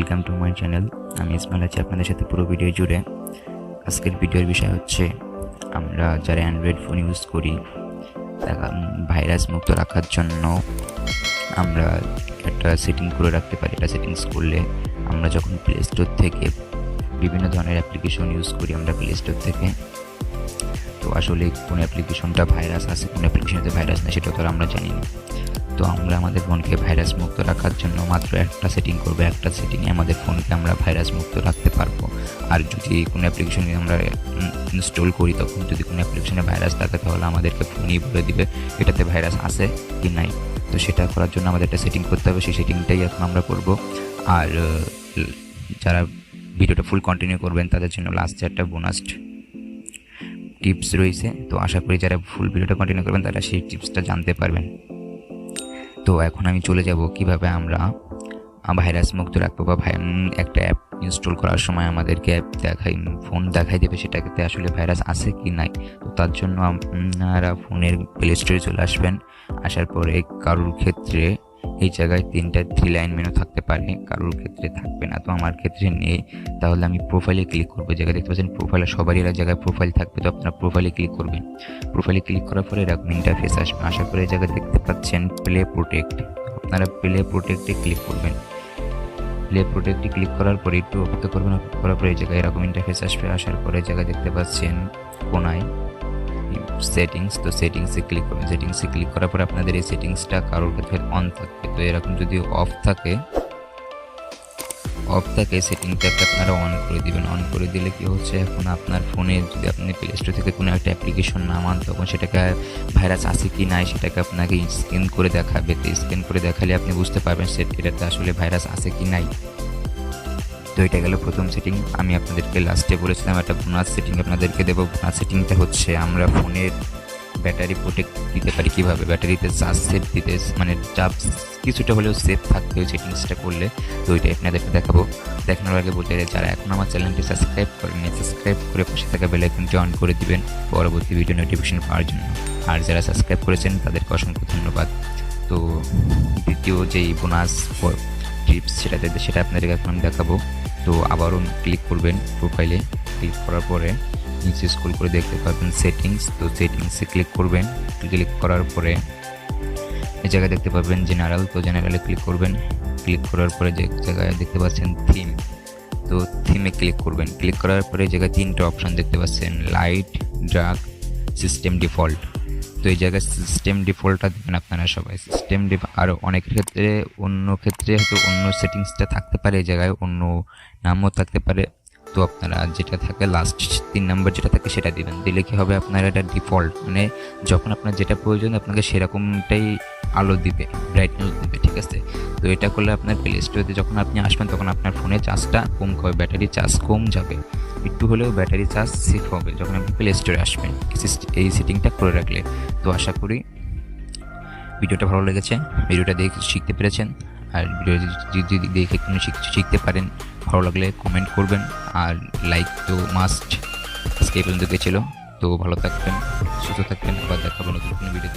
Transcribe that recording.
Welcome to my channel. আমি ইসমাইল আছি আপনাদের সাথে পুরো ভিডিও জুড়ে। আজকের ভিডিওর বিষয় হচ্ছে আমরা যারা অ্যান্ড্রয়েড ফোন ইউজ করি ভাইরাস মুক্ত রাখার জন্য আমরা একটা সেটিং করে রাখতে পারি। এটা সেটিংস করলে আমরা যখন প্লে স্টোর থেকে বিভিন্ন ধরনের অ্যাপ্লিকেশন ইউজ করি আমরা প্লে স্টোর থেকে, তো আসলে কোন অ্যাপ্লিকেশনটা ভাইরাস আছে কোন অ্যাপ্লিকেশনতে ভাইরাস নেই সেটা তো আমরা জানি না। তো আমরা আমাদের ফোনকে ভাইরাস মুক্ত রাখার জন্য মাত্র একটা সেটিং করবো, একটা সেটিংয়ে আমাদের ফোনকে আমরা ভাইরাস মুক্ত রাখতে পারবো। আর যদি কোনো অ্যাপ্লিকেশনে আমরা ইনস্টল করি তখন যদি কোনো অ্যাপ্লিকেশনে ভাইরাস থাকে তাহলে আমাদেরকে ফোনই বলে দিবে এটাতে ভাইরাস আছে কি নাই। তো সেটা করার জন্য আমাদের একটা সেটিং করতে হবে, সেই সেটিংটাই এখন আমরা করব। আর যারা ভিডিওটা ফুল কন্টিনিউ করবেন তাদের জন্য লাস্টে একটা বোনাস টিপস রয়েছে। তো আশা করি যারা ফুল ভিডিওটা কন্টিনিউ করবেন তারা সেই টিপসটা জানতে পারবেন। তো এখন আমি চলে যাব কিভাবে আমরা ভাইরাস মুক্ত রাখবো বা একটা অ্যাপ ইনস্টল করার সময় আমাদেরকে অ্যাপ ফোন দেখাই দেবে সেটাতে আসলে ভাইরাস আছে কি নাই। তো তার জন্য আপনারা ফোনের প্লে স্টোরে চলে আসবেন। আসার পরে কারোর ক্ষেত্রে এই জায়গায় 3টা 3 লাইন মেনু থাকতে পারে, কারোর ক্ষেত্রে থাকবে না। তো আমার ক্ষেত্রে নেই, তাহলে আমি প্রোফাইলে ক্লিক করবো। জায়গায় দেখতে পাচ্ছেন প্রোফাইলে সবারই জায়গায় প্রোফাইল থাকবে, তো আপনারা প্রোফাইলে ক্লিক করবেন। প্রোফাইলে ক্লিক করার পরে এরকম ইন্টারফেস আসবে। আসার পরে এই জায়গায় দেখতে পাচ্ছেন প্লে প্রোটেক্ট, আপনারা প্লে প্রোটেক্টে ক্লিক করবেন। প্লে প্রোটেক্টে ক্লিক করার পরে একটু অপেক্ষা করবেন। অপেক্ষা করার পরে এই জায়গায় এরকম ইন্টারফেস আসবে। আসার পরে জায়গায় দেখতে পাচ্ছেন কোনায় সেটিংস, তো সেটিংসে ক্লিক করবেন। সেটিংসে ক্লিক করার পরে আপনাদের এই সেটিংসটা কারোর ক্ষেত্রে অন থাকবে, তো এরকম যদি অফ থাকে সেটিংটাকে আপনারা অন করে দিবেন। অন করে দিলে কি হচ্ছে, এখন আপনার ফোনে যদি আপনি প্লে স্টোর থেকে কোনো একটা অ্যাপ্লিকেশন নামান তখন সেটাকে ভাইরাস আছে কি নাই সেটাকে আপনাকে স্ক্যান করে দেখাবে। তো স্ক্যান করে দেখালে আপনি বুঝতে পারবেন এটাতে আসলে ভাইরাস আছে কি নাই। তো এটা গেল প্রথম সেটিং। আমি আপনাদেরকে লাস্টে বলেছিলাম একটা বোনাস সেটিং আপনাদেরকে দেবো। বোনাস সেটিংটা হচ্ছে আমরা ফোনের ব্যাটারি প্রোটেক্ট দিতে পারি কীভাবে, ব্যাটারিতে চার্জ সেভ দিতে, মানে চার্জ কিছুটা হলেও সেভ থাকতে ওই সেটিংসটা করলে। তো ওইটাই আপনাদেরকে দেখাবো। দেখানোর আগে বলতে যারা এখন আমার চ্যানেলটি সাবস্ক্রাইব করেনি সাবস্ক্রাইব করে পাশে থাকা বেল আইকনটি অন করে দিবেন পরবর্তী ভিডিও নোটিফিকেশন পাওয়ার জন্য। আর যারা সাবস্ক্রাইব করেছেন তাদেরকে অসংখ্য ধন্যবাদ। তো দ্বিতীয় যেই বোনাস টিপস সেটা আপনাদেরকে এখন আমি দেখাবো। তো আবারও ক্লিক করবেন প্রোফাইলে, ক্লিক করার পরে নিচে স্ক্রল করে দেখতে পাবেন সেটিংস। তো সেটিংসে ক্লিক করবেন। ক্লিক করার পরে এই জায়গায় দেখতে পাবেন জেনারেল, তো জেনারেলে ক্লিক করবেন। ক্লিক করার পরে যে জায়গায় দেখতে পাচ্ছেন থিম, তো থিমে ক্লিক করবেন। ক্লিক করার পরে এই জায়গায় 3টা অপশান দেখতে পাচ্ছেন, লাইট, ডার্ক, সিস্টেম ডিফল্ট। তো এই জায়গায় সিস্টেম ডিফল্টটা দেবেন আপনারা সবাই। সিস্টেম আর অনেকের ক্ষেত্রে অন্য ক্ষেত্রে হয়তো অন্য সেটিংসটা থাকতে পারে, এই জায়গায় অন্য নামও থাকতে পারে। তো আপনারা যেটা থাকে লাস্ট 3 নম্বর যেটা থাকে সেটা দিবেন। দিলে কি হবে, আপনারা এটা ডিফল্ট, মানে যখন আপনার যেটা প্রয়োজন আপনাকে সেরকমটাই আলো দিবে, ব্রাইটনেস দিবে, ঠিক আছে। তো এটা করলে আপনার প্লে স্টোরে যখন আপনি আসবেন তখন আপনার ফোনে চার্জটা কম হবে, ব্যাটারি চার্জ কম যাবে, একটু হলেও ব্যাটারি চার্জ সেভ হবে যখন আপনি প্লে স্টোরে আসবেন এই সেটিংটা করে রাখলে। তো আশা করি ভিডিওটা ভালো লেগেছে, ভিডিওটা দেখে শিখতে পেরেছেন। আর ভিডিও যদি দেখে কোনো শিখতে পারেন, ভালো লাগলে কমেন্ট করবেন। আর লাইক তো মাস্ট। আজকে এই পর্যন্ত গেছিলো। তো ভালো থাকবেন, সুস্থ থাকবেন, আবার দেখাবেন নতুন কোনো ভিডিও।